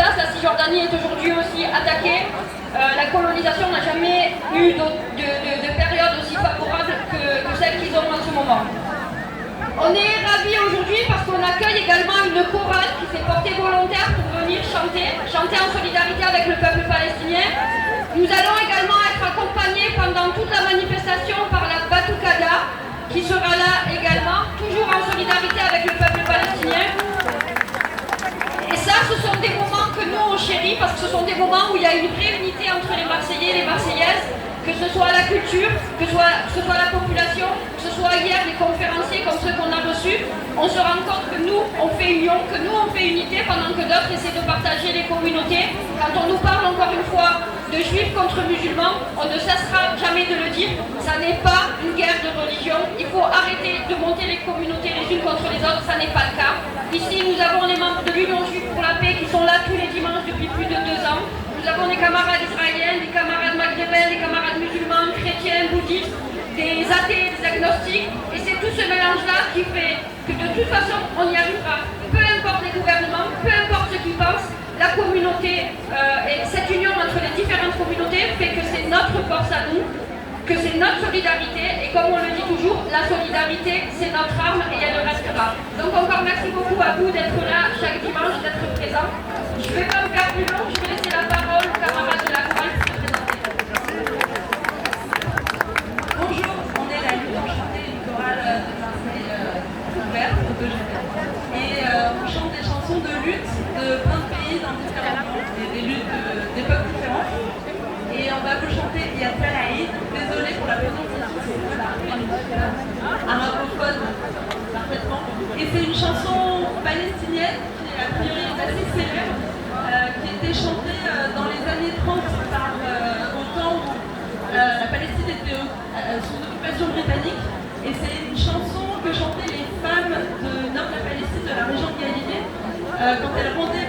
place. La Cisjordanie est aujourd'hui aussi attaquée. La colonisation n'a jamais eu de période aussi favorable que celle qu'ils ont en ce moment. On est ravis aujourd'hui parce qu'on accueille également une chorale qui s'est portée volontaire pour venir chanter en solidarité avec le peuple palestinien. Nous allons également être accompagnés pendant toute la manifestation par la Batoukada, qui sera là également, toujours en solidarité avec le peuple palestinien. Et ça, ce sont des moments que nous on chérit, parce que ce sont des moments où il y a une vraie unité entre les Marseillais et les Marseillaises, que ce soit la culture, que ce soit la population, que ce soit hier les conférenciers comme ceux qu'on a reçus. On se rend compte que nous, on fait union, que nous, on fait unité, pendant que d'autres essaient de partager les communautés. Quand on nous parle encore une fois de juifs contre musulmans, on ne cessera jamais de le dire, ça n'est pas une guerre de religion. Il faut arrêter de monter les communautés les unes contre les autres, ça n'est pas le cas. Ici, nous avons les membres de l'Union juive pour la paix qui sont là tous les dimanches depuis plus de 2 ans. Nous avons des camarades israéliens, des camarades maghrébins, des camarades musulmans, chrétiens, bouddhistes, des athées, des agnostiques. Et c'est tout ce mélange-là qui fait que de toute façon, on y arrivera. Peu importe les gouvernements, peu importe ce qu'ils pensent, la communauté et cette union entre les différentes communautés fait que c'est notre force à nous, que c'est notre solidarité. Et comme on le dit toujours, la solidarité, c'est notre arme et elle restera. Donc encore merci beaucoup à vous d'être là chaque dimanche, d'être présents. Je ne vais pas vous faire plus long, je vais laisser la parole aux camarades de la chorale pour se présenter. Bonjour, on est la lutte enchantée, une chorale de Marseille ouverte, et on chante des chansons de lutte de plein de pays dans différents mondes, des luttes des peuples différents. Et on va vous chanter Yad Salaïd, désolé pour la prononciation, arabophone parfaitement. Et c'est une chanson palestinienne qui a priori est assez célèbre, qui était chantée dans les années 30 au temps où la Palestine était sous occupation britannique. Et c'est une chanson que chantaient les femmes du nord de la Palestine, de la région de Galilée, quand elles rendaient